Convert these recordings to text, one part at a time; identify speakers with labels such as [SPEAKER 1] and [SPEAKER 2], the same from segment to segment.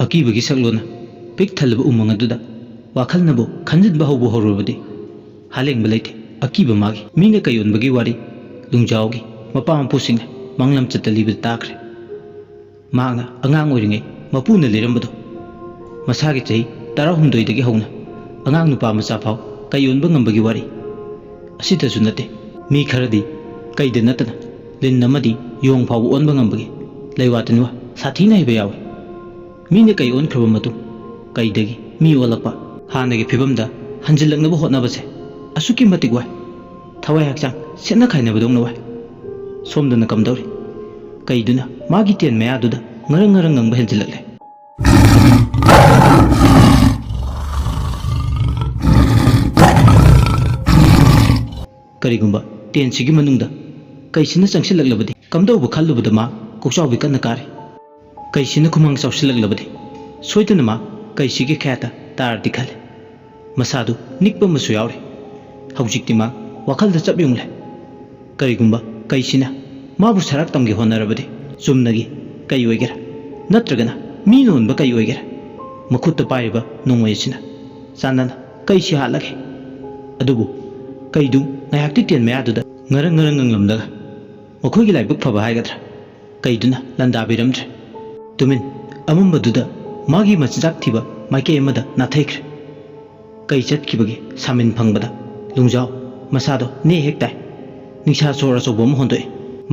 [SPEAKER 1] अकीबगी सकलोना pick थलब उमंग अदुदा वाखलनबो खंजिनबा हौबो हौरबदि हालेंबा लेते अकीबा मागी मीने कयोनबगी वारी लुंजाओगी मपा मपुसिंग मंगलम चतलीब ताखरे मांगना अंगांग ओइरिंगे मपुना लेरंबदो मसागी चही 18 हौना अंगांग नुपा मचा फाव कयोनबा ngambagi वारी असिदसु नते मी खरदी कईद नतना लिन नमदी योंग फाव ओनबा ngambagi लैवातनुवा साथीना हिबा यावे मीने कई ओनख्रब मतु कईदगी मी ओलपा हानगी फिबमदा हंजिलंगनबो होटनबसे असुकी मतिक वाय थवाय हक्चांग सेना खाइनबदोंग वाय सोमदना कमदौरी कईदुना मागी तेन मयादुदा ngरंग ngरंग ngंग हेलजिलले करीगुंबा तेन सिगी मनुंगदा कईसिना चंगसिललबदि कमदौबो खल्लुबदा मा कोक्चावबि कन्ना कारे कईसिना खुमंग चौसिललबदि सोइदना मा कईसिगे ख्याता तारदि खले मसादु निकपा मसु यावरे हौजिकति मा वाखलदा चपयुंगले करीगुंबा कईसिना माबु सराक तमगे होनरबदि चुमनगी कई ओइगेरा नत्रगना मी नोनबा कई ओइगेरा मखुत्ता पाइबा नोंगोयसिना Chanana कईसि हालगे अदुबु कईदु ngayakti ten mayadуда ngarang ngarang nglamdaga mokhoigi laibuk phaba haigatra kaiduna landa biramtre tumin amambaduda magi macjak thiba maike amada nathaikre kai chatkibagi samin phangbada lungjao masado ne hektai ningsa sora sobom hondoi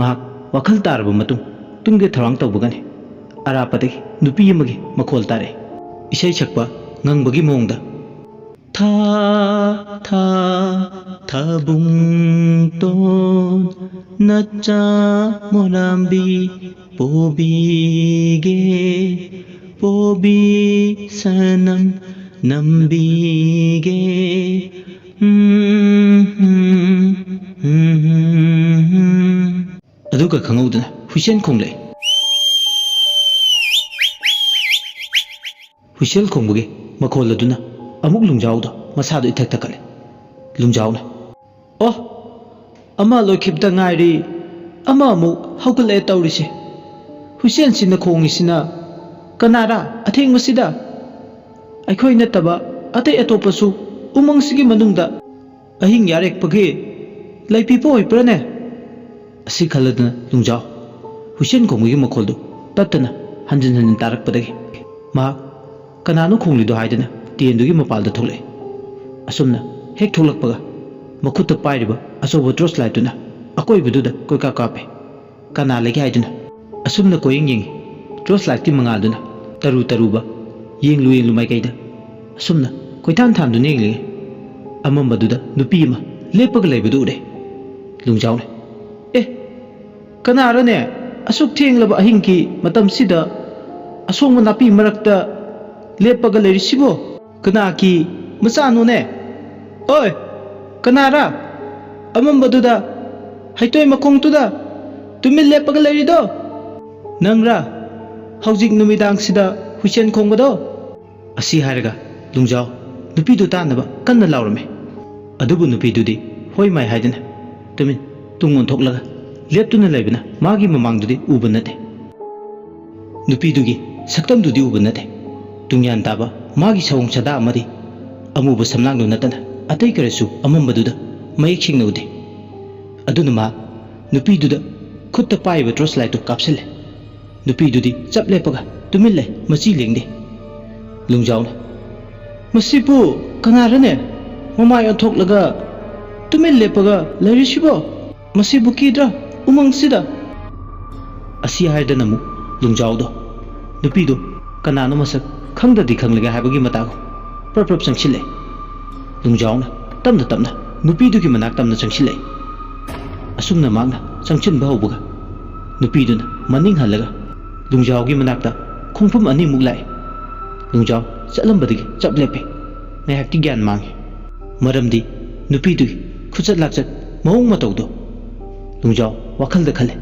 [SPEAKER 1] mahak wakhal tarba matung tungge tharang tawbugani arapadagi nupi amagi makhol tare isai chakpa ngangbagi mongda tha tha thabung ton nacha morambi pobige pobi sanam nambige aduga khangudna husen khongle husen khongbuge makhol aduna amuk lungjaudo masado ithak takale lungjauna oh ama lokhibda ngairi ama mu hawkale tawrise husen sina khongi sina kanara atheng masida aikhoi nataba atai atopasu umang sigi manungda ahing yarek page laipi poi prane asi khaladna lungjau husen khongi makholdo tatana hanjin hanjin tarak padagi ma kananu khonglido haidana तेंदुगी मपालदा थोले असुमना हेक थोलकपगा मखुत्ता पाइरिबा असोबो ट्रॉस लाइटुना अकोइबदुदा कोइका कापे काना लेगे हाइदुना असुमना कोइंग Ying ट्रॉस लाइटि मंगालदुना तरु तरुबा येंगलु येंगलु माइकैदा असुमना कोइथान थामदुना येंगले अममबदुदा नुपी अमा लेपगा लेबदु उरे लुंगजाउने ए कनारने असुक थेंगलबा अहिंकी मतमसिदा असोंग नापी मरक्ता लेपगा लेरिसिबो कना की मचानोने ओय कनारा अममबदुदा हाइतोय मखोंगतुदा तुमिल लेपगा लेरिदो नंगरा हौजिक नुमिदांगसिदा हुसेन खोंगबदो असि हारगा लुंजाव नुपीदु तानबा कन्ना लावरमे अदुबु नुपीदुदी होय माय हाइदना तुमिन तुंगोन थोकलगा लेपतुना लेबना मागी ममांगदुदी उबा नते नुपीदुगी सक्तमदुदी उबा नते तुंग्यान ताबा मागी सवोंग सदा अमदी अमुबु समलांगदु नतना अतै करसु अममबदुदा मयेक सिंगना उदे अदुना मा नुपीदुदा खुत्ता पाइबा ट्रॉस लाइटु कापसिले नुपीदुदी चप लेपगा तुमिल मची लेंगदे लुंजाउना मसिपु कनारने ममाय अथोकलगा तुमिल लेपगा लरिसिबो मसिबु कीद्रा उमंगसिदा असि हायदनमु लुंजाउदो नुपीदु कनानो मसक खंगददी खंगलगा हाबगी मतागो प्रप्रप चंगसिले लुंजाउना तमना तमना नुपीदुगी मनाक तमना चंगसिले असुमना मांगना चंगचिन बहुबगा नुपीदुना मनिंग हलगा लुंजाउगी मनाकता खोंफम अनि मुक लाए लुंजाउ चलंबदगी चपलेपे नयाक्ति ज्ञान मांगे मरमदी नुपीदुगी खुचत लाचत मौंग मतौदो लुंजाउ वाखलदा खले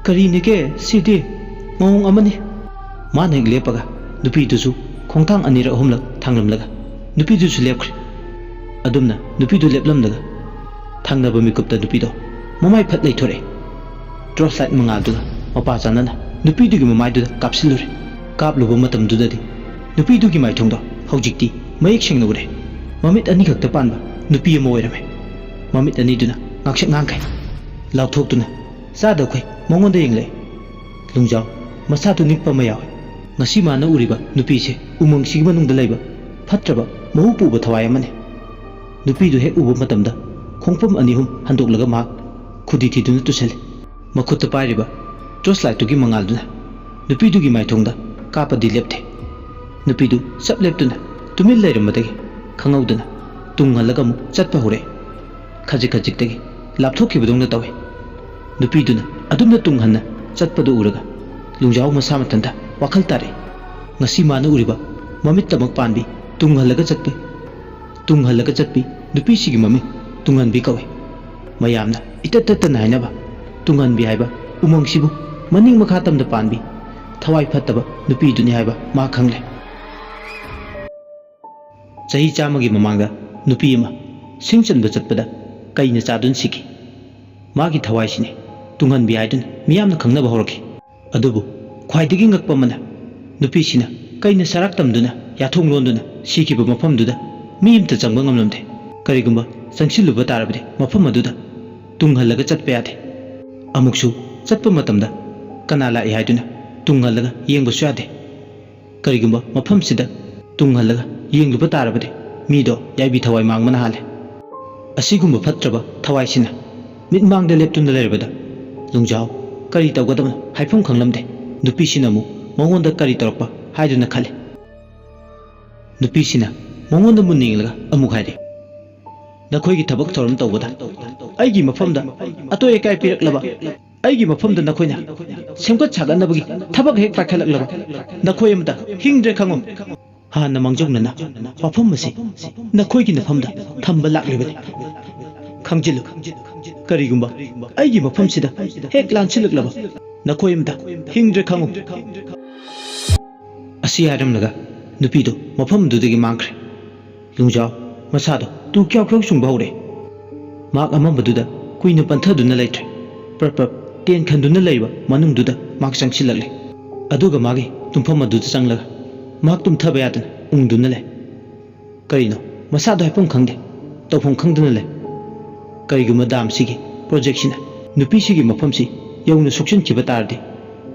[SPEAKER 1] करीनेके सिदि मौंग अमनी माने लेपगा नुपीदुसु खोंथांग अनिर अहुमलक थांगलमलगा नुपीदुसु लेपख्रे अदुमना नुपीदु लेपलमलगा थांगनबा मिकुप्ता नुपीदो ममाय फत लेथोरे ट्रॉस लाइट मंगालदुगा मपा चानना नुपीदुगी ममायदुदा कापसिलुरे ꯀꯥꯞꯂꯨꯕ ꯃꯇꯝꯗꯨꯗꯗꯤ ꯅꯨꯄꯤꯗꯨꯒꯤ ꯃꯥꯏꯊꯣꯡꯗꯣ ꯍꯧꯖꯤꯛꯇꯤ ꯃꯌꯦꯛ ꯁꯦꯡꯅ ꯎꯔꯦ ꯃꯃꯤꯠ ꯑꯅꯤ ꯈꯛꯇ ꯄꯥꯟꯕ ꯅꯨꯄꯤ ꯑꯃ ꯑꯣꯏꯔꯝꯃꯦ ꯃꯃꯤꯠ ꯑꯅꯤꯗꯨꯅ ꯉꯥꯡꯁꯛ ꯉꯥꯡꯈꯩ ꯂꯥꯎꯊꯣꯛꯇꯨꯅ ꯆꯥꯗꯈꯩ ꯃꯉꯣꯟꯗ ꯌꯦꯡꯂꯛꯏ ꯂꯨꯡꯖꯥꯎ ꯃꯁꯥꯗꯨ ꯅꯤꯛꯄ ꯑꯃ ꯌꯥꯎꯏ ꯉꯁꯤ ꯃꯥꯅ ꯎꯔꯤꯕ ꯅꯨꯄꯤꯁꯦ ꯎꯃꯪꯁꯤꯒꯤ ꯃꯅꯨꯡꯗ ꯂꯩꯕ ꯐꯠꯇ꯭ꯔꯕ ꯃꯍꯨ ꯄꯨꯕ ꯊꯋꯥꯏ ꯑꯃꯅꯤ ꯅꯨꯄꯤꯗꯨ ꯍꯦꯛ ꯎꯕ ꯃꯇꯝꯗ ꯈꯣꯡꯐꯝ ꯑꯅꯤ ꯑꯍꯨꯝ ꯍꯟꯗꯣꯛꯂꯒ ꯃꯍꯥꯛ ꯈꯨꯗꯤ ꯊꯤꯗꯨꯅ ꯇꯨꯁꯜꯂꯤ ꯃꯈꯨꯠꯇ ꯄꯥꯏꯔꯤꯕ ꯇꯣꯔꯆ ꯂꯥꯏꯠꯇꯨꯒꯤ ꯃꯉꯥꯜꯗꯨꯅ ꯅꯨꯄꯤꯗꯨꯒꯤ ꯃꯥꯏꯊꯣꯡꯗ ꯀꯥꯞꯄꯗꯤ ꯂꯦꯞꯇꯦ ꯅꯨꯄꯤꯗꯨ ꯆꯞ ꯂꯦꯞꯇꯨꯅ ꯇꯨꯃꯤꯟ ꯂꯩꯔꯝꯕꯗꯒꯤ ꯈꯪꯍꯧꯗꯅ ꯇꯨꯡꯍꯜꯂꯒ ꯑꯃꯨꯛ ꯆꯠꯄ ꯍꯧꯔꯛꯑꯦ ꯈꯖꯤꯛ ꯈꯖꯤꯛꯇꯒꯤ ꯂꯥꯞꯊꯣꯛꯈꯤꯕꯗꯧꯅ ꯇꯧꯏ ꯅꯨꯄꯤꯗꯨꯅ ꯑꯗꯨꯝꯅ ꯇꯨꯡꯍꯟꯅ ꯆꯠꯄꯗꯨ ꯎꯔꯒ ꯂꯨꯡꯖꯥꯎ ꯃꯁꯥ ꯃꯊꯟꯇ ꯋꯥꯈꯜ ꯇꯥꯔꯛꯏ ꯉꯁꯤ ꯃꯥꯅ ꯎꯔꯤꯕ ꯃꯃꯤꯠꯇꯃꯛ ꯄꯥꯟꯕꯤ ꯇꯨꯡꯍꯜꯂꯒ ꯆꯠꯄꯤ ꯅꯨꯄꯤꯁꯤꯒꯤ ꯃꯃꯤꯡ ꯇꯨꯡꯍꯟꯕꯤ ꯀꯧꯏ ꯃꯌꯥꯝꯅ ꯏꯇꯠ ꯇꯠꯇꯅ ꯍꯥꯏꯅꯕ ꯇꯨꯡꯍꯟꯕꯤ ꯍꯥꯏꯕ ꯎꯃꯪꯁꯤꯕꯨ ꯃꯅꯤꯡ ꯃꯈꯥ ꯇꯝꯅ ꯄꯥꯟꯕꯤ ꯊꯋꯥꯏ ꯐꯠꯇꯕ ꯅꯨꯄꯤꯗꯨꯅꯤ ꯍꯥꯏꯕ ꯃꯥ ꯈꯪꯂꯦ ꯆꯍꯤ 100ꯒꯤ ꯃꯃꯥꯡꯗ ꯅꯨꯄꯤ ꯑꯃ ꯁꯤꯡ ꯆꯟꯕ ꯆꯠꯄꯗ ꯀꯩꯅ ꯆꯥꯗꯨꯅ ꯁꯤꯈꯤ ꯃꯥꯒꯤ ꯊꯋꯥꯏꯁꯤꯅꯤ ꯇꯨꯡꯍꯟꯕꯤ ꯍꯥꯏꯗꯨꯅ ꯃꯤꯌꯥꯝꯅ ꯈꯪꯅꯕ ꯍꯧꯔꯛꯈꯤ ꯑꯗꯨꯕꯨ ꯈ꯭ꯋꯥꯏꯗꯒꯤ ꯉꯛꯄ ꯑꯃꯅ ꯅꯨꯄꯤꯁꯤꯅ ꯀꯩꯅ ꯁꯔꯥꯛ ꯇꯝꯗꯨꯅ ꯌꯥꯊꯣꯡ ꯂꯣꯟꯗꯨꯅ ꯁꯤꯈꯤꯕ ꯃꯐꯝꯗꯨꯗ ꯃꯤ ꯑꯃꯇ ꯆꯪꯕ ꯉꯝꯂꯝꯗꯦ ꯀꯔꯤꯒꯨꯝꯕ ꯆꯪꯁꯤꯜꯂꯨꯕ ꯇꯥꯔꯕꯗꯤ ꯃꯐꯝ ꯑꯗꯨꯗ ꯇꯨꯡꯍꯜꯂꯒ ꯆꯠꯄ ꯌꯥꯗꯦ ꯑꯃꯨꯛꯁꯨ ꯆꯠꯄ ꯃꯇꯝꯗ ꯀꯅꯥ ꯂꯥꯛꯏ ꯍꯥꯏꯗꯨꯅ ꯇꯨꯡꯍꯜꯂꯒ ꯌꯦꯡꯕꯁꯨ ꯌꯥꯗꯦ ꯀꯔꯤꯒꯨꯝꯕ ꯃꯐꯝꯁꯤꯗ ꯇꯨꯡꯍꯜꯂꯒ ꯌꯦꯡꯂꯨꯕ ꯇꯥꯔꯕꯗꯤ ꯃꯤꯗꯣ ꯌꯥꯏꯕꯤ ꯊꯋꯥꯏ ꯃꯥꯡꯕꯅ ꯍꯥꯜꯂꯦ ꯑꯁꯤꯒꯨꯝꯕ ꯐꯠꯇ꯭ꯔꯕ ꯊꯋꯥꯏꯁꯤꯅ ꯃꯤꯠꯃꯥꯡꯗ ꯂꯦꯞꯇꯨꯅ ꯂꯩꯔꯕꯗ ꯂꯨꯡꯖꯥꯎ ꯀꯔꯤ ꯇꯧꯒꯗꯕꯅꯣ ꯍꯥꯏꯐꯝ ꯈꯪꯂꯝꯗꯦ ꯅꯨꯄꯤꯁꯤꯅ ꯑꯃꯨꯛ ꯃꯉꯣꯟꯗ ꯀꯔꯤ ꯇꯧꯔꯛꯄ ꯍꯥꯏꯗꯨꯅ ꯈꯜꯂꯤ ꯅꯨꯄꯤꯁꯤꯅ ꯃꯉꯣꯟꯗ ꯃꯨꯟꯅ ꯌꯦꯡꯂꯒ ꯑꯃꯨꯛ ꯍꯥꯏꯔꯤ ꯅꯈꯣꯏꯒꯤ ꯊꯕꯛ ꯊꯧꯔꯝ ꯇꯧꯕꯗ ꯑꯩꯒꯤ ꯃꯐꯝꯗ ꯑꯇꯣꯏ ꯑꯀꯥꯏ ꯄꯤꯔꯛꯂꯕ ꯑꯩꯒꯤ ꯃꯐꯝꯗ ꯅꯈꯣꯏꯅ ꯁꯦꯝꯒꯠ ꯁꯥꯒꯠꯅꯕꯒꯤ ꯊꯕꯛ ꯍꯦꯛ ꯄꯥꯏꯈꯠꯂꯛꯂꯕ ꯅꯈꯣꯏ ꯑꯃꯇ ꯍꯤꯡꯗ꯭ꯔꯦ ꯈꯪꯉꯨ ꯍꯥꯟꯅ ꯃꯥꯡꯖꯧꯅꯅ ꯋꯥꯐꯝ ꯑꯁꯤ ꯅꯈꯣꯏꯒꯤ ꯃꯐꯝꯗ ꯊꯝꯕ ꯂꯥꯛꯂꯤꯕꯅꯤ ꯈꯪꯖꯤꯜꯂꯨ ꯀꯔꯤꯒꯨꯝꯕ ꯑꯩꯒꯤ ꯃꯐꯝꯁꯤꯗ ꯍꯦꯛ ꯂꯥꯟꯁꯤꯜꯂꯛꯂꯕ ꯅꯈꯣꯏ ꯑꯃꯇ ꯍꯤꯡꯗ꯭ꯔꯦ ꯈꯪꯉꯨ ꯑꯁꯤ ꯍꯥꯏꯔꯝꯂꯒ ꯅꯨꯄꯤꯗꯨ ꯃꯐꯝꯗꯨꯗꯒꯤ ꯃꯥꯡꯈ꯭ꯔꯦ ꯂꯨꯡꯖꯥꯎ ꯃꯁꯥꯗꯣ ꯇꯨ ꯀ꯭ꯌꯥꯎ ꯀ꯭ꯌꯥꯎ ꯆꯨꯡꯕ ꯍꯧꯔꯦ ꯃꯍꯥꯛ ꯑꯃꯝꯕꯗꯨꯗ ꯀꯨꯏꯅ ꯄꯟꯊꯗꯨꯅ ꯂꯩꯇ꯭ꯔꯦ ꯄ꯭ꯔꯞ ꯄ꯭ꯔꯞ ꯇꯦꯟ ꯈꯟꯗꯨꯅ ꯂꯩꯕ ꯃꯅꯨꯡꯗꯨꯗ ꯃꯍꯥꯛ ꯆꯪꯁꯤꯜꯂꯛꯂꯦ ꯑꯗꯨꯒ ꯃꯥꯒꯤ ꯇꯨꯝꯐꯝ ꯑꯗꯨꯗ ꯆꯪꯂꯒ ꯃꯍꯥꯛ ꯇꯨꯝꯊꯕ ꯌꯥꯗꯅ ꯎꯪꯗꯨꯅ ꯂꯩ ꯀꯔꯤꯅꯣ ꯃꯁꯥꯗꯣ ꯍꯥꯏꯐꯝ ꯈꯪꯗꯦ ꯇꯧꯐꯝ ꯈꯪꯗꯅ ꯂꯩ ꯀꯔꯤꯒꯨꯝꯕ ꯗꯥꯝꯁꯤꯒꯤ ꯄ꯭ꯔꯣꯖꯦꯛꯁꯤꯅ ꯅꯨꯄꯤꯁꯤꯒꯤ ꯃꯐꯝꯁꯤ ꯌꯧꯅ ꯁꯣꯛꯆꯤꯟꯈꯤꯕ ꯇꯥꯔꯗꯤ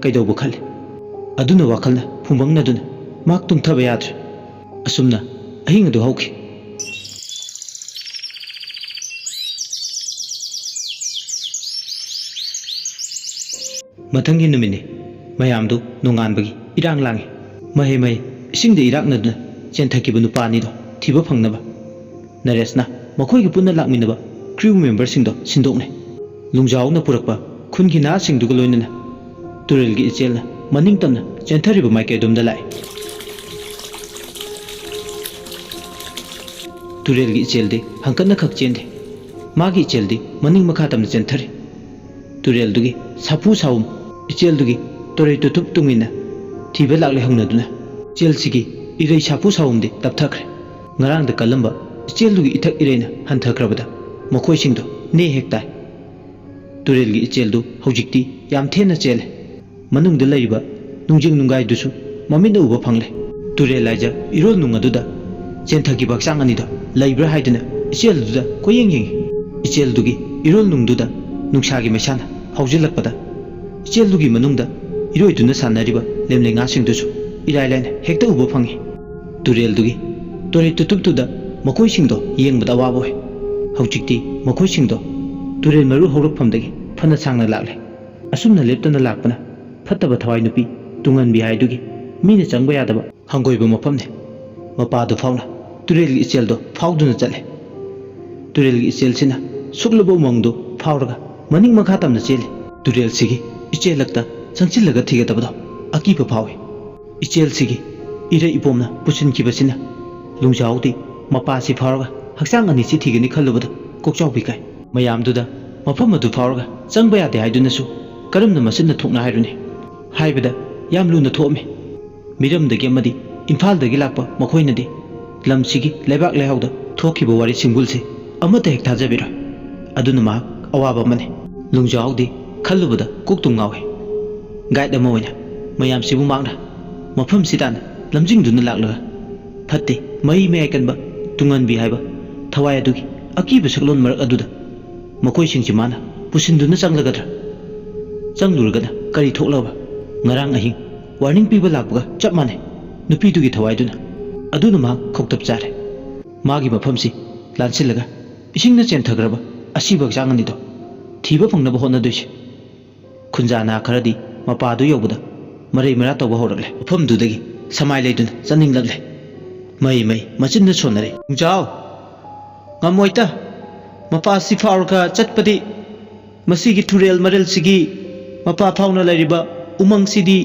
[SPEAKER 1] ꯀꯩꯗꯧꯕ ꯈꯜꯂꯤ ꯑꯗꯨꯅ ꯋꯥꯈꯜꯅ ꯐꯨꯡꯕꯪꯅꯗꯨꯅ ꯃꯍꯥꯛ ꯇꯨꯝꯊꯕ ꯌꯥꯗ꯭ꯔꯦ ꯑꯁꯨꯝꯅ ꯑꯍꯤꯡ ꯑꯗꯨ ꯍꯧꯈꯤ ꯃꯊꯪꯒꯤ ꯅꯨꯃꯤꯠꯅꯤ ꯃꯌꯥꯝꯗꯨ ꯅꯣꯡꯉꯥꯟꯕꯒꯤ ꯏꯔꯥꯡ ꯂꯥꯡꯉꯤ ꯃꯍꯩ ꯏꯁꯤꯡꯗ ꯏꯔꯥꯛꯅꯗꯨꯅ ꯆꯦꯟꯊꯈꯤꯕ ꯅꯨꯄꯥ ꯑꯅꯤꯗꯣ ꯊꯤꯕ ꯐꯪꯅꯕ ꯅꯔꯦꯁꯅ ꯃꯈꯣꯏꯒꯤ ꯄꯨꯟꯅ ꯂꯥꯛꯃꯤꯟꯅꯕ ꯀ꯭ꯔꯤꯎ ꯃꯦꯝꯕꯔꯁꯤꯡꯗꯣ ꯁꯤꯟꯗꯣꯛꯅꯩ ꯂꯨꯡꯖꯥꯎꯅ ꯄꯨꯔꯛꯄ ꯈꯨꯟꯒꯤ ꯅꯍꯥꯁꯤꯡꯗꯨꯒ ꯂꯣꯏꯅꯅ ꯇꯨꯔꯦꯜꯒꯤ ꯏꯆꯦꯜꯅ ꯃꯅꯤꯡ ꯇꯝꯅ ꯆꯦꯟꯊꯔꯤꯕ ꯃꯥꯏꯀꯩ ꯑꯗꯣꯝꯗ ꯂꯥꯛꯏ ꯇꯨꯔꯦꯜꯒꯤ ꯏꯆꯦꯜꯗꯤ ꯍꯪꯀꯠꯅ ꯈꯛ ꯆꯦꯟꯗꯦ ꯃꯥꯒꯤ ꯏꯆꯦꯜꯗꯤ ꯃꯅꯤꯡ ꯃꯈꯥ ꯇꯝꯅ ꯆꯦꯟꯊꯔꯤ ꯇꯨꯔꯦꯜꯗꯨꯒꯤ ꯁꯥꯐꯨ ꯁꯥꯎꯝ ꯏꯆꯦꯜꯗꯨꯒꯤ ꯇꯣꯔꯩ ꯇꯨꯊꯨꯞ ꯇꯨꯡꯏꯟꯅ ꯊꯤꯕ ꯂꯥꯛꯂꯦ ꯍꯧꯅꯗꯨꯅ ꯏꯆꯦꯜꯁꯤꯒꯤ ꯏꯔꯩ ꯁꯥꯐꯨ ꯁꯥꯎꯝꯗꯤ ꯇꯞꯊꯈ꯭ꯔꯦ ꯉꯔꯥꯡꯗ ꯀꯜꯂꯝꯕ ꯏꯆꯦꯜꯗꯨꯒꯤ ꯏꯊꯛ ꯏꯔꯩꯅ ꯍꯟꯊꯈ꯭ꯔꯕꯗ ꯃꯈꯣꯏꯁꯤꯡꯗꯣ ꯅꯦ ꯍꯦꯛ ꯇꯥꯏ ꯇꯨꯔꯦꯜꯒꯤ ꯏꯆꯦꯜꯗꯨ ꯍꯧꯖꯤꯛꯇꯤ ꯌꯥꯝ ꯊꯦꯟꯅ ꯆꯦꯜꯂꯦ ꯃꯅꯨꯡꯗ ꯂꯩꯔꯤꯕ ꯅꯨꯡꯖꯤꯡ ꯅꯨꯡꯒꯥꯏꯗꯨꯁꯨ ꯃꯃꯤꯠꯅ ꯎꯕ ꯐꯪꯂꯦ ꯇꯨꯔꯦꯜ ꯂꯥꯏꯖ ꯏꯔꯣꯜ ꯅꯨꯡ ꯑꯗꯨꯗ ꯆꯦꯟꯊꯈꯤꯕ ꯍꯛꯆꯥꯡ ꯑꯅꯤꯗꯣ ꯂꯩꯕ꯭ꯔꯥ ꯍꯥꯏꯗꯨꯅ ꯏꯆꯦꯜꯗꯨꯗ ꯀꯣꯌꯦꯡ ꯌꯦꯡꯉꯤ ꯏꯆꯦꯜꯗꯨꯒꯤ ꯏꯔꯣꯜ ꯅꯨꯡꯗꯨꯗ ꯅꯨꯡꯁꯥꯒꯤ ꯃꯩꯁꯥꯅ ꯍꯧꯖꯤꯜꯂꯛꯄꯗ ꯏꯆꯦꯜꯗꯨꯒꯤ ꯃꯅꯨꯡꯗ ꯏꯔꯣꯏꯗꯨꯅ ꯁꯥꯟꯅꯔꯤꯕ ꯂꯦꯝꯂꯩ ꯉꯥꯁꯤꯡꯗꯨꯁꯨ ꯏꯔꯥꯏ ꯂꯥꯏꯅ ꯍꯦꯛꯇ ꯎꯕ ꯐꯪꯉꯤ ꯇꯨꯔꯦꯜꯗꯨꯒꯤ ꯇꯣꯔꯩ ꯇꯨꯊꯨꯞꯇꯨꯗ ꯃꯈꯣꯏꯁꯤꯡꯗꯣ ꯌꯦꯡꯕꯗ ꯑꯋꯥꯕ ꯑꯣꯏ ꯍꯧꯖꯤꯛꯇꯤ ꯃꯈꯣꯏꯁꯤꯡꯗꯣ ꯇꯨꯔꯦꯜ ꯃꯔꯨ ꯍꯧꯔꯛꯐꯝꯗꯒꯤ ꯐꯅ ꯁꯥꯡꯅ ꯂꯥꯛꯂꯦ ꯑꯁꯨꯝꯅ ꯂꯦꯞꯇꯅ ꯂꯥꯛꯄꯅ ꯐꯠꯇꯕ ꯊꯋꯥꯏ ꯅꯨꯄꯤ ꯇꯨꯡꯍꯟꯕꯤ ꯍꯥꯏꯗꯨꯒꯤ ꯃꯤꯅ ꯆꯪꯕ ꯌꯥꯗꯕ ꯍꯪꯒꯣꯏꯕ ꯃꯐꯝꯅꯤ ꯃꯄꯥꯗꯨ ꯐꯥꯎꯅ ꯇꯨꯔꯦꯜꯒꯤ ꯏꯆꯦꯜꯗꯣ ꯐꯥꯎꯗꯨꯅ ꯆꯠꯂꯦ ꯇꯨꯔꯦꯜꯒꯤ ꯏꯆꯦꯜꯁꯤꯅ ꯁꯨꯛꯂꯕ ꯎꯃꯪꯗꯨ ꯐꯥꯎꯔꯒ ꯃꯅꯤꯡ ꯃꯈꯥ ꯇꯝꯅ ꯆꯦꯜꯂꯤ ꯇꯨꯔꯦꯜꯁꯤꯒꯤ ꯏꯆꯦꯜꯂꯛꯇ ꯆꯪꯁꯤꯜꯂꯒ ꯊꯤꯒꯗꯕꯗꯣ ꯑꯀꯤꯕ ꯐꯥꯎꯏ ꯏꯆꯦꯜꯁꯤꯒꯤ ꯏꯔꯩ ꯏꯄꯣꯝꯅ ꯄꯨꯁꯤꯟꯈꯤꯕꯁꯤꯅ ꯂꯨꯡꯖꯥꯎꯗꯤ ꯃꯄꯥꯁꯤ ꯐꯥꯎꯔꯒ ꯍꯛꯆꯥꯡ ꯑꯅꯤꯁꯤ ꯊꯤꯒꯅꯤ ꯈꯜꯂꯨꯕꯗ ꯀꯣꯛꯆꯥꯎꯕꯤ ꯀꯥꯏ ꯃꯌꯥꯝꯗꯨꯗ ꯃꯐꯝ ꯑꯗꯨ ꯐꯥꯎꯔꯒ ꯆꯪꯕ ꯌꯥꯗꯦ ꯍꯥꯏꯗꯨꯅꯁꯨ ꯀꯔꯝꯅ ꯃꯁꯤꯟꯅ ꯊꯣꯛꯅ ꯍꯥꯏꯔꯨꯅꯤ ꯍꯥꯏꯕꯗ ꯌꯥꯝ ꯂꯨꯅ ꯊꯣꯛꯑꯝꯃꯤ ꯃꯤꯔꯝꯗꯒꯤ ꯑꯃꯗꯤ ꯏꯝꯐꯥꯜꯗꯒꯤ ꯂꯥꯛꯄ ꯃꯈꯣꯏꯅꯗꯤ ꯂꯝꯁꯤꯒꯤ ꯂꯩꯕꯥꯛ ꯂꯩꯍꯥꯎꯗ ꯊꯣꯛꯈꯤꯕ ꯋꯥꯔꯤ ꯁꯤꯡꯕꯨꯜꯁꯤ ꯑꯃꯠꯇ ꯍꯦꯛ ꯊꯥꯖꯕꯤꯔꯣꯏ ꯑꯗꯨꯅ ꯃꯍꯥꯛ ꯑꯋꯥꯕ ꯑꯃꯅꯤ ꯂꯨꯡꯖꯥꯎꯗꯤ ꯈꯜꯂꯨꯕꯗ ꯀꯣꯛꯇꯨꯝ ꯉꯥꯎꯏ ꯒꯥꯏꯗ ꯑꯃ ꯑꯣꯏꯅ ꯃꯌꯥꯝꯁꯤꯕꯨ ꯃꯍꯥꯛꯅ मफम सिताना लमजिंगदुना लागलगा फत्ते मई मे आइकनबा तुंगनबी हाइबा थवाय अदुगी अकीब सकलोन मरक अदुदा मकोई सिंगची माना पुसिंदुना चंगलगद्रा चंगलुरगना करी थोकलबा ngarang ahing warning piba lakpaga chap mane nupi tugi thawai duna aduna ma khoktap chare magi mafam si lansilaga isingna chenthagraba asibak jangani do thiba phangna ba honna doise khunjana kharadi mapa du yobada marai mara tawba horakle mafam du dagi samai leiduna chaning lagle mai machinna sonare jao ngamoita mapa si faurka chatpadi masigi thurel marel sigi mapa fauna lairiba umang sidi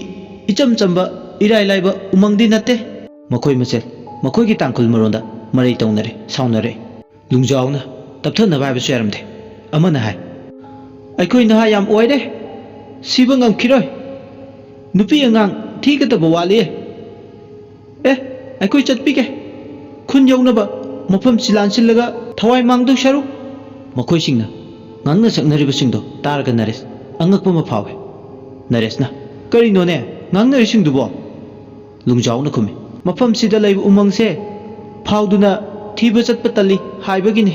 [SPEAKER 1] icham chamba irai laiba umang di natte makoi machel makoi ki tangkul maronda marai tawnare saunare lungjauna tapthana bai basu yaramde amana hai aikoi na yam oire siba ngam kiroi nupi angang thiga ta bawali aikoi chatpike khun yauna ba mafam silan silaga thawai mangdu sharu makoi singna ngangna saknari basingdo targa nares angakpa ma phawe naresna करीनोने ngang rising dubo lungjaw na kumi mafam sida lay umang se phawduna thiba chatpa tali haibagini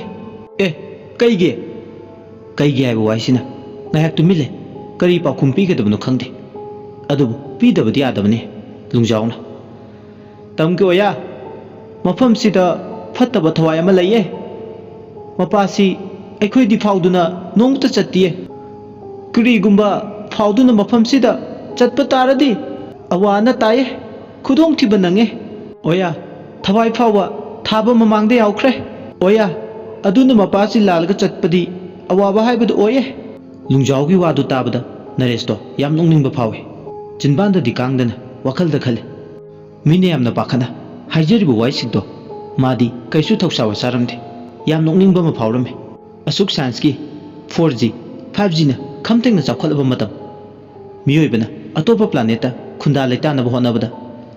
[SPEAKER 1] kaige ai waisina ngahak tumile kari pa khumpi ke dabno khangde adubu pi dabadi adabne lungjaw na tamke oya mafam sida phattaba thawai ama laye mapasi aikhoi di phawduna nongta chatiye kuri gumba phawduna mafam sida Chatap तारदी Awana ताये खुदोंग थिबा नंगे ओया थवाई फावा थाबा ममांगदे यावख्रे ओया अदुना मपासी लालगा चटपदी अवाबा हाइबद ओये लुंजावगी वादु ताबदा नरेशतो याम नोंनिंगबा फावे चिनबांदा दिकांगदना वखलदा खले मिने यामना पाखना हाइजरिबो वाइसिंगतो मादी कैसु थौसावा सारमदे याम नोंनिंगबा मा फावरमे असुक science की 4G 5G ना खमतेंगना चाखलबा मतम मियोइबना अतोप प्लानेटा खुंदा लेताना होनाबदा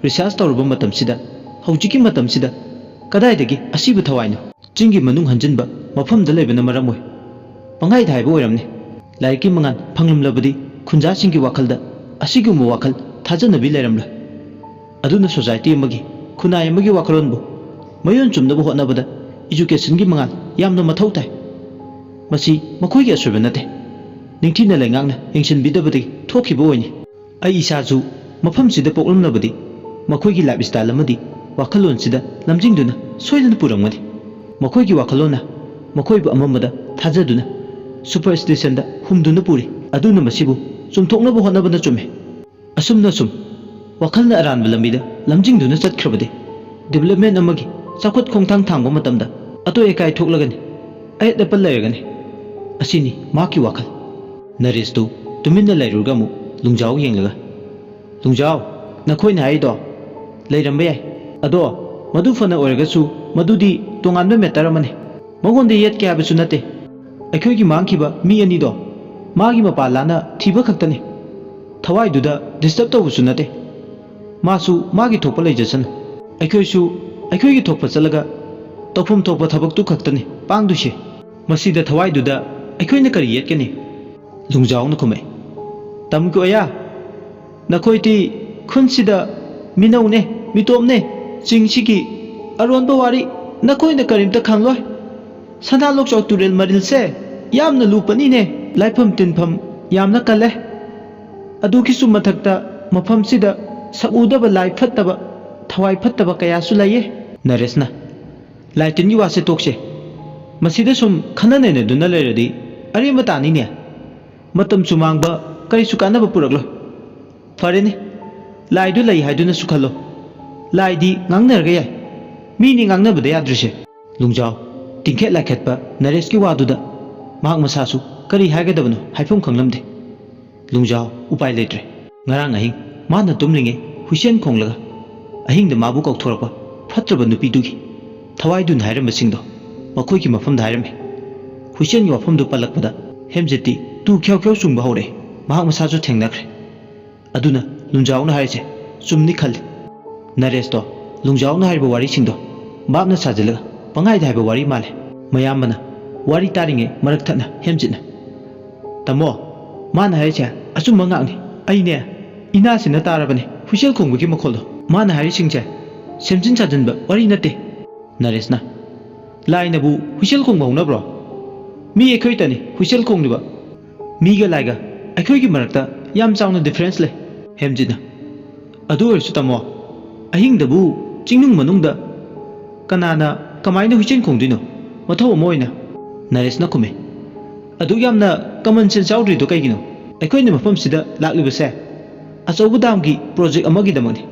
[SPEAKER 1] रिसर्च तौरबा मतमसिदा हौजिकी मतमसिदा कदाइदगी असिबु थवाइनो चिंगी मनुंग हंजिनबा मफमदा लेबना मरमोय पंगाइ धाइबो ओइरमने लाइकी मंगान फंगलमलबदी खुंजा सिंगी वाखलदा असिगुमो वाखल थाजनबी लेरमला अदुना सोसाइटी अमगी खुनाय अमगी वाखलोनबो मयोन चुमनबो होनाबदा एजुकेशनगी मंगान यामनो मथौ ताइ मसी मखोइगी असुबा नते निंथिना लेंगांगना यंगसिनबिदबदी थोखिबो ओइनी आई इसाजु मफम सिदा पोकलमनबदी मखोइगी लाइफ स्टाइल अमदी वाखलोन सिदा लमजिंगदुना सोइदना पुरंगमनि मखोइगी वाखलोना मखोइबु अममदा थाजदुना सुपर स्टेशनदा हुमदुना पुरी अदुना मसिबु चुमथोकनबो होनबना चुमे असुमना सुम वाखलना अरानबा लंबिदा लमजिंगदुना चतख्रबदे डेवलपमेंट अमगी चाखोत खोंथांग थांगबा मतमदा अतो एकाइ थोकलगनि अयत अपल लेरगनि असिनी माकी वाखल नरेशतु तुमिन्ना लेरुगामु लुंजाव येंगलगा लुंजाव नखोइना हाइदो लेरंबे याय अदो मदु फना ओरगसु मदुदी तोंगानबे मेटर अमने मगोंदे येत के हाबसु नते अखोइगी मांगखिबा मी अनिदो मागी मपा लाना थिबा खक्तने थवाइदुदा डिस्टर्ब तौबसु नते मासु मागी थोपा लेजसन अखोइसु अखोइगी थोपा चलगा तौफम थोपा थबकतु खक्तने पांगदुसे मसिदा थवाइदुदा अखोइना करि येतकेनि लुंजावना खुमे तमको या नखोइती खुनसिदा मिनौने मितोमने चिंगसिगी अरोनबा वारी नखोइना करिमता खंगलोय सनालोकचौ तुरेल मरिलसे यामना लुपनिने लाइफम तिनफम यामना कले अदुकिसु मथक्ता मफमसिदा सउदबा लाइ फत्तबा थवाइ फत्तबा कयासु लइए नरेशना लाइटिनगी वासे तोक्से मसिदा सुम खननेने दुना लेरदी अरेमा तानिने मतम सुमांगबा करिसु कानबा पुरगलो फरेने लाइदु लई हाइदुना सुखलो लाइदी ngangnarga yai मीनी ngangnabada yadrise lungjaw tingkhet laikhetpa naresh ki waduda mahak masasu kari haigadabano haifum khanglamde lungjaw upai letre ngarang ahing mana tumlinge huisen khonglaga ahingda mabu kaukthorapa phatraba nupi dugi thawai dun hairam singdo makoi ki mafam dairame huisen ki mafam du palakpada hemjeti tu khyau khyau sungba hore mahak masasu thengnakre aduna lungjaw na haise chumni khal naresh to lungjaw na haiba wari singdo babna sajalaga pangai da haiba wari male mayamana wari taringe marak thana hemjitna tamo mana haise achum mangangni aine ina sina tarabane whistle ꯈꯣꯡꯕꯒꯤ ꯃꯈꯣꯜꯗꯣ ꯃꯥꯅ ꯍꯥꯏꯔꯤꯁꯤꯡꯁꯦ ꯁꯦꯝꯖꯤꯟ ꯁꯥꯖꯤꯟꯕ ꯋꯥꯔꯤ ꯅꯠꯇꯦ꯫ ꯅꯔꯦꯁꯅ ꯂꯥꯏꯅꯕꯨ whistle ꯈꯣꯡꯕ ꯍꯧꯅꯕ꯭ꯔꯣ? ꯃꯤ ꯑꯩꯈꯣꯏꯇꯅꯤ whistle ꯈꯣꯡꯂꯤꯕ, ꯃꯤꯒ ꯂꯥꯏꯒ ꯑꯩꯈꯣꯏꯒꯤ ꯃꯔꯛꯇ ꯌꯥꯝ ꯆꯥꯎꯅ ꯗꯤꯐꯔꯦꯟꯁ ꯂꯩ꯫ ꯍꯦꯃꯖꯤꯠꯅ ꯑꯗꯨ ꯑꯣꯏꯔꯁꯨ ꯇꯥꯃꯣ, ꯑꯍꯤꯡꯗꯕꯨ ꯆꯤꯡꯅꯨꯡ ꯃꯅꯨꯡꯗ ꯀꯅꯥꯅ ꯀꯃꯥꯏꯅ ꯍꯨꯏꯁꯦꯜ ꯈꯣꯡꯗꯣꯏꯅꯣ? ꯃꯊꯧ ꯑꯃ ꯑꯣꯏꯅ꯫ ꯅꯔꯦꯁꯅ ꯈꯨꯝꯃꯤ ꯑꯗꯨ ꯌꯥꯝꯅ ꯀꯃꯟ ꯁꯦꯟꯁ ꯌꯥꯎꯗ꯭ꯔꯤꯗꯣ ꯀꯩꯒꯤꯅꯣ? ꯑꯩꯈꯣꯏꯅ ꯃꯐꯝꯁꯤꯗ ꯂꯥꯛꯂꯤꯕꯁꯦ ꯑꯆꯧꯕ ꯗꯥꯝꯒꯤ ꯄ꯭ꯔꯣꯖꯦꯛट ꯑꯃꯒꯤꯗꯃꯛꯅꯤ꯫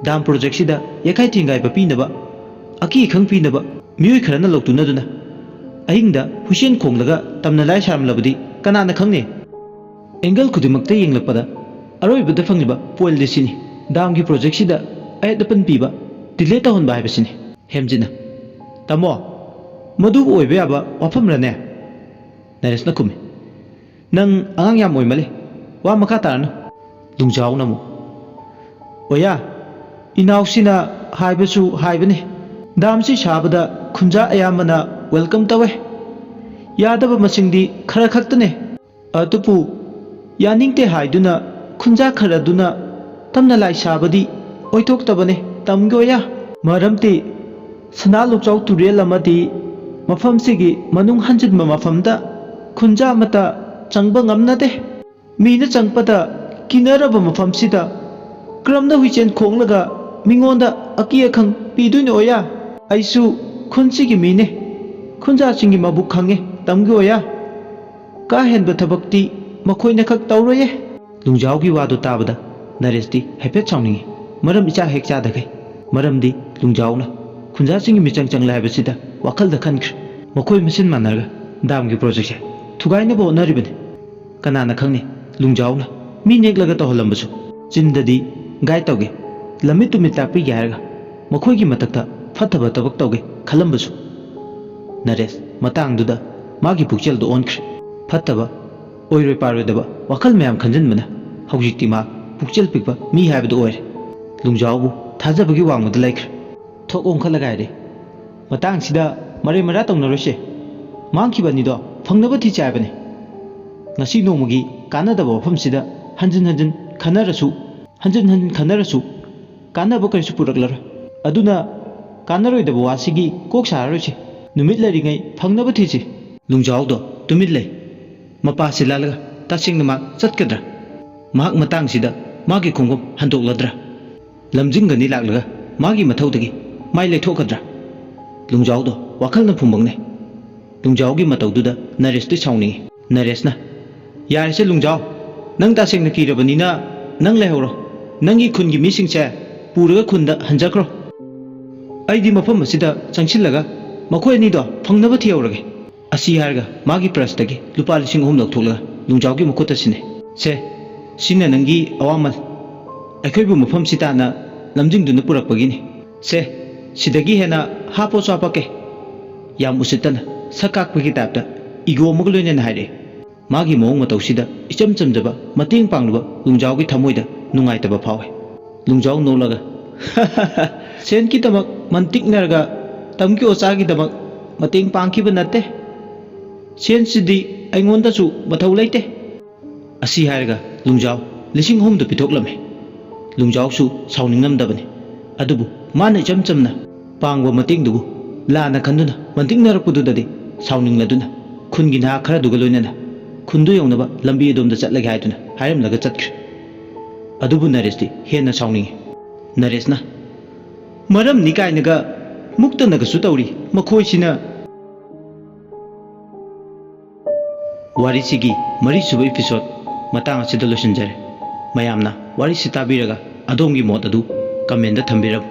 [SPEAKER 1] ꯗꯥꯝ ꯄ꯭ꯔꯣꯖꯦꯛꯁꯤꯗ ꯌꯥꯏꯈꯥꯏ ꯊꯤꯡꯒꯥꯏꯕ ꯄꯤꯅꯕ, ꯑꯀꯤ ꯑꯈꯪ ꯄꯤꯅꯕ ꯃꯤꯑꯣꯏ ꯈꯔꯅ ꯂꯧꯇꯨꯅꯗꯨꯅ ꯑꯍꯤꯡꯗ ꯍꯨꯏꯁꯦꯜ ꯈꯣꯡꯂꯒ ꯇꯝꯅ ꯂꯥꯏ ꯁꯥꯔꯝꯂꯕꯗꯤ ꯀꯅꯥꯅ ꯈꯪꯅꯤ? ꯑꯦꯡꯒꯜ ꯈꯨꯗꯤꯡꯃꯛꯇ ꯌꯦꯡꯂꯛꯄꯗ ꯑꯔꯣꯏꯕꯗ ꯐꯪꯂꯤꯕ ꯄꯣꯏꯟꯠ ꯁꯤꯅꯤ, ꯗꯥꯝꯒꯤ ꯄ꯭ꯔꯣꯖꯦꯛꯁꯤꯗ ꯑꯌꯦꯠ ꯑꯄꯟ ꯄꯤꯕ, ꯗꯤꯂꯦ ꯇꯧꯍꯟꯕ ꯍꯥꯏꯕꯁꯤꯅꯤ꯫ ꯍꯦꯃꯖꯤꯠꯅ ꯇꯥꯃꯣ, ꯃꯗꯨꯕꯨ ꯑꯣꯏꯕ ꯌꯥꯕ ꯋꯥꯐꯝꯔꯅꯦ? ꯅꯔꯦꯁꯅ ꯈꯨꯝꯃꯤ ꯅꯪ ꯑꯉꯥꯡ ꯌꯥꯝ ꯑꯣꯏꯃꯜꯂꯤ, ꯋꯥ ꯃꯈꯥ ꯇꯥꯔꯅꯨ꯫ ꯂꯨꯡꯖꯥꯎꯅ ꯑꯃꯨꯛ ꯑꯣꯌꯥ, ꯏꯅꯥꯎꯁꯤꯅ ꯍꯥꯏꯕꯁꯨ ꯍꯥꯏꯕꯅꯤ, ꯗꯥꯝꯁꯤ ꯁꯥꯕꯗ ꯈꯨꯟꯖꯥ ꯑꯌꯥꯝꯕꯅ ꯋꯦꯜꯀꯝ ꯇꯧꯋꯦ, ꯌꯥꯗꯕ ꯃꯁꯤꯡꯗꯤ ꯈꯔ ꯈꯛꯇꯅꯦ꯫ ꯑꯗꯨꯕꯨ ꯌꯥꯅꯤꯡꯗꯦ ꯍꯥꯏꯗꯨꯅ ꯈꯨꯟꯖꯥ ꯈꯔꯗꯨꯅ ꯇꯝꯅ ꯂꯥꯏ ꯁꯥꯕꯗꯤ ꯑꯣꯏꯊꯣꯛꯇꯕꯅꯦ ꯇꯝꯒꯤ ꯑꯣꯌꯥ꯫ ꯃꯔꯝꯗꯤ ꯁꯅꯥ ꯂꯨꯛꯆꯥꯎ ꯇꯨꯔꯦꯜ ꯑꯃꯗꯤ ꯃꯐꯝꯁꯤꯒꯤ ꯃꯅꯨꯡ ꯍꯟꯖꯤꯟꯕ ꯃꯐꯝꯗ ꯈꯨꯟꯖꯥ ꯑꯃꯠꯇ ꯆꯪꯕ ꯉꯝꯅꯗꯦ꯫ ꯃꯤꯅ ꯆꯪꯄꯗ ꯀꯤꯅꯔꯕ ꯃꯐꯝꯁꯤꯗ ꯀꯔꯝꯅ ꯍꯨꯏꯆꯦꯜ ꯈꯣꯡꯂꯒ ꯃꯤꯉꯣꯟꯗ ꯑꯀꯤ ꯑꯈꯪ ꯄꯤꯗꯣꯏꯅꯣ ꯑꯣꯌꯥ? ꯑꯩꯁꯨ ꯈꯨꯟꯁꯤꯒꯤ ꯃꯤꯅꯦ, ꯈꯨꯟꯖꯥꯁꯤꯡꯒꯤ ꯃꯕꯨꯛ ꯈꯪꯉꯦ ꯇꯝꯒꯤ ꯑꯣꯌꯥ꯫ ꯀꯥ ꯍꯦꯟꯕ ꯊꯕꯛꯇꯤ ꯃꯈꯣꯏꯅ ꯈꯛ ꯇꯧꯔꯣꯏꯌꯦ꯫ ꯂꯨꯡꯖꯥꯎꯒꯤ ꯋꯥꯗꯨ ꯇꯥꯕꯗ ꯅꯔꯦꯁꯇꯤ ꯍꯥꯏꯐꯦꯠ ꯁꯥꯎꯅꯤꯡꯉꯤ, ꯃꯔꯝ ꯏꯆꯥ ꯍꯦꯛ ꯆꯥꯗꯈꯩ꯫ ꯃꯔꯝꯗꯤ ꯂꯨꯡꯖꯥꯎꯅ ꯈꯨꯟꯖꯥꯁꯤꯡꯒꯤ ꯃꯤꯆꯪ ꯆꯪꯂꯦ ꯍꯥꯏꯕꯁꯤꯗ ꯋꯥꯈꯜꯗ ꯈꯟꯈ꯭ꯔꯦ꯫ ꯃꯈꯣꯏ ꯃꯁꯦꯟ ꯃꯥꯟꯅꯔꯒ ꯗꯥꯝꯒꯤ ꯄ꯭ꯔꯣꯖꯦꯛꯁꯦ ꯊꯨꯒꯥꯏꯅꯕ ꯍꯣꯠꯅꯔꯤꯕꯅꯤ꯫ ꯀꯅꯥꯅ ꯈꯪꯅꯤ ꯂꯨꯡꯖꯥꯎꯅ ꯃꯤ ꯅꯦꯛꯂꯒ ꯇꯧꯍꯜꯂꯝꯕꯁꯨ, ꯆꯤꯟꯗꯗꯤ ꯒꯥꯏꯗ ꯇꯧꯒꯦ, ꯂꯝꯃꯤꯠ ꯇꯨꯃꯤꯠ ꯇꯥꯛꯄꯤꯒꯦ ꯍꯥꯏꯔꯒ ꯃꯈꯣꯏꯒꯤ ꯃꯊꯛꯇ ꯐꯠꯇꯕ ꯊꯕꯛ ꯇꯧꯒꯦ ꯈꯜꯂꯝꯕꯁꯨ꯫ ꯅꯔꯦꯁ ꯃꯇꯥꯡꯗꯨꯗ ꯃꯥꯒꯤ ꯄꯨꯛꯆꯦꯜꯗꯣ ꯑꯣꯟꯈ꯭ꯔꯦ꯫ ꯐꯠꯇꯕ, ꯑꯣꯏꯔꯣꯏ ꯄꯥꯔꯣꯏꯗꯕ ꯋꯥꯈꯜ ꯃꯌꯥꯝ ꯈꯟꯖꯟꯕꯅ ꯍꯧꯖꯤꯛꯇꯤ ꯃꯥ ꯄꯨꯛꯆꯦꯜ ꯄꯤꯛꯄ ꯃꯤ ꯍꯥꯏꯕꯗꯨ ꯑꯣꯏꯔꯦ꯫ ꯂꯨꯡꯖꯥꯎꯕꯨ ꯊꯥꯖꯕꯒꯤ ꯋꯥꯡꯃꯗ ꯂꯩꯈ꯭ꯔꯦ꯫ ꯊꯣꯛ ꯑꯣꯟꯈꯠꯂꯒ ꯍꯥꯏꯔꯦ ꯃꯇꯥꯡꯁꯤꯗ ꯃꯔꯩ ꯃꯔꯥ ꯇꯧꯅꯔꯣꯏꯁꯦ, ꯃꯥꯡꯈꯤꯕ ꯑꯅꯤꯗꯣ ꯐꯪꯅꯕ ꯊꯤꯁꯦ ꯍꯥꯏꯕꯅꯤ꯫ ꯉꯁꯤ ꯅꯣꯡꯃꯒꯤ ꯀꯥꯟꯅꯗꯕ ꯋꯥꯐꯝꯁꯤꯗ ꯍꯟꯖꯤꯟ ꯍꯟꯖꯤꯟ ꯈꯟꯅꯔꯁꯨ ꯀꯥꯟꯅꯕ ꯀꯔꯤꯁꯨ ꯄꯨꯔꯛꯂꯔꯣꯏ꯫ ꯑꯗꯨꯅ ꯀꯥꯟꯅꯔꯣꯏꯗꯕ ꯋꯥꯁꯤꯒꯤ ꯀꯣꯛ ꯁꯥꯔꯔꯣꯏꯁꯤ, ꯅꯨꯃꯤꯠ ꯂꯩꯔꯤꯉꯩ ꯐꯪꯅꯕ ꯊꯤꯁꯤ꯫ ꯂꯨꯡꯖꯥꯎꯗꯣ ꯇꯨꯃꯤꯟ ꯂꯩ, ꯃꯄꯥꯁꯤ ꯂꯥꯜꯂꯒ ꯇꯁꯦꯡꯅ ꯃꯍꯥꯛ ꯆꯠꯀꯗ꯭ꯔꯥ? ꯃꯍꯥꯛ ꯃꯇꯥꯡꯁꯤꯗ ꯃꯥꯒꯤ ꯈꯣꯡꯐꯝ ꯍꯟꯗꯣꯛꯂꯗ꯭ꯔꯥ? ꯂꯝꯖꯤꯡꯒꯅꯤ ꯂꯥꯛꯂꯒ ꯃꯥꯒꯤ ꯃꯊꯧꯗꯒꯤ ꯃꯥꯏ ꯂꯩꯊꯣꯛꯀꯗ꯭ꯔꯥ? ꯂꯨꯡꯖꯥꯎꯗꯣ ꯋꯥꯈꯜꯅ ꯐꯨꯝꯕꯪꯅꯩ꯫ ꯂꯨꯡꯖꯥꯎꯒꯤ ꯃꯇꯧꯗꯨꯗ ꯅꯔꯦꯁꯇꯤ ꯁꯥꯎꯅꯤꯡꯉꯤ꯫ ꯅꯔꯦꯁꯅ ꯌꯥꯔꯦꯁꯦ ꯂꯨꯡꯖꯥꯎ, ꯅꯪ ꯇꯁꯦꯡꯅ ꯀꯤꯔꯕꯅꯤꯅ ꯅꯪ ꯂꯩꯍꯧꯔꯣ, ꯅꯪꯒꯤ ꯈꯨꯟꯒꯤ ꯃꯤꯁꯤꯡꯁꯦ ꯄꯨꯔꯒ ꯈꯨꯟꯗ ꯍꯟꯖꯈ꯭ꯔꯣ꯫ ꯑꯩꯗꯤ ꯃꯐꯝ ꯑꯁꯤꯗ ꯆꯪꯁꯤꯜꯂꯒ ꯃꯈꯣꯏ ꯑꯅꯤꯗꯣ ꯐꯪꯅꯕ ꯊꯤꯍꯧꯔꯒꯦ꯫ ꯑꯁꯤ ꯍꯥꯏꯔꯒ ꯃꯥꯒꯤ ꯄ꯭ꯔꯁꯇꯒꯤ ꯂꯨꯄꯥ 3,000 ꯂꯧꯊꯣꯛꯂꯒ ꯂꯨꯡꯖꯥꯎꯒꯤ ꯃꯈꯨꯠꯇ ꯁꯤꯟꯅꯩ꯫ ꯁꯦ, ꯁꯤꯅ ꯅꯪꯒꯤ ꯑꯋꯥꯃꯟ, ꯑꯩꯈꯣꯏꯕꯨ ꯃꯐꯝꯁꯤ ꯇꯥꯟꯅ ꯂꯝꯖꯤꯡꯗꯨꯅ ꯄꯨꯔꯛꯄꯒꯤꯅꯤ꯫ ꯁꯦ, ꯁꯤꯗꯒꯤ ꯍꯦꯟꯅ ꯍꯥꯞꯄꯣꯁꯨ ꯍꯥꯞꯄꯛꯀꯦ꯫ ꯌꯥꯝ ꯎꯁꯤꯠꯇꯅ ꯁꯛ ꯀꯥꯛꯄꯒꯤ ꯇꯥꯏꯞꯇ ꯏꯒꯣ ꯑꯃꯒ ꯂꯣꯏꯅꯅ ꯍꯥꯏꯔꯛꯏ꯫ ꯃꯥꯒꯤ ꯃꯑꯣꯡ ꯃꯇꯧꯁꯤꯗ ꯏꯆꯝ ꯆꯝꯖꯕ ꯃꯇꯦꯡ ꯄꯥꯡꯂꯨꯕ ꯂꯨꯡꯖꯥꯎꯒꯤ ꯊꯃꯣꯏꯗ ꯅꯨꯡꯉꯥꯏꯇꯕ ꯐꯥꯎꯏ꯫ ꯂꯨꯡꯖꯥꯎ ꯅꯣꯛꯂꯒ ꯁꯦꯟꯒꯤꯗꯃꯛ ꯃꯟꯇꯤꯛꯅꯔꯒ ꯇꯝꯒꯤ ꯑꯣꯆꯥꯒꯤꯗꯃꯛ ꯃꯇꯦꯡ ꯄꯥꯡꯈꯤꯕ ꯅꯠꯇꯦ, ꯁꯦꯟꯁꯤꯗꯤ ꯑꯩꯉꯣꯟꯗꯁꯨ ꯃꯊꯧ ꯂꯩꯇꯦ꯫ ꯑꯁꯤ ꯍꯥꯏꯔꯒ ꯂꯨꯡꯖꯥꯎ 3,000ꯗꯨ ꯄꯤꯊꯣꯛꯂꯝꯃꯤ꯫ ꯂꯨꯡꯖꯥꯎꯁꯨ ꯁꯥꯎꯅꯤꯡꯂꯝꯗꯕꯅꯤ, ꯑꯗꯨꯕꯨ ꯃꯥꯅ ꯏꯆꯝ ꯆꯝꯅ ꯄꯥꯡꯕ ꯃꯇꯦꯡꯗꯨꯕꯨ ꯂꯥꯟꯅ ꯈꯟꯗꯨꯅ ꯃꯟꯇꯤꯛꯅꯔꯛꯄꯗꯨꯗꯗꯤ ꯁꯥꯎꯅꯤꯡꯂꯗꯨꯅ ꯈꯨꯟꯒꯤ ꯅꯍꯥ ꯈꯔꯗꯨꯒ ꯂꯣꯏꯅꯅ ꯈꯨꯟꯗꯨ ꯌꯧꯅꯕ ꯂꯝꯕꯤ ꯑꯗꯣꯝꯗ ꯆꯠꯂꯒꯦ ꯍꯥꯏꯗꯨꯅ ꯍꯥꯏꯔꯝꯂꯒ ꯆꯠꯈ꯭ꯔꯦ꯫ ꯑꯗꯨꯕꯨ ꯅꯔꯦꯁꯇꯤ ꯍꯦꯟꯅ ꯁꯥꯎꯅꯤꯡꯉꯤ꯫ ꯅꯔꯦꯁꯅ ꯃꯔꯝꯅꯤ ꯀꯥꯏꯅꯒ ꯃꯨꯛꯇꯅꯒꯁꯨ ꯇꯧꯔꯤ ꯃꯈꯣꯏꯁꯤꯅ꯫ ꯋꯥꯔꯤꯁꯤꯒꯤ 3ꯁꯨꯕ ꯏꯄꯤꯁꯣꯗ ꯃꯇꯥꯡ ꯑꯁꯤꯗ ꯂꯣꯏꯁꯤꯟꯖꯔꯦ꯫ ꯃꯌꯥꯝꯅ ꯋꯥꯔꯤꯁꯤ ꯇꯥꯕꯤꯔꯒ ꯑꯗꯣꯝꯒꯤ ꯃꯣꯠ ꯑꯗꯨ ꯀꯃꯦꯟꯗ ꯊꯝꯕꯤꯔꯝꯃꯨ꯫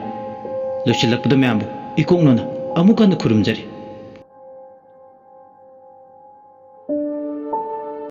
[SPEAKER 1] ꯂꯣꯏꯁꯤꯜꯂꯛꯄꯗ ꯃꯌꯥꯝꯕꯨ ꯏꯀꯣꯛꯅꯅ ꯑꯃꯨꯛ ꯍꯟꯅ ꯈꯨꯔꯨꯝꯖꯔꯤ꯫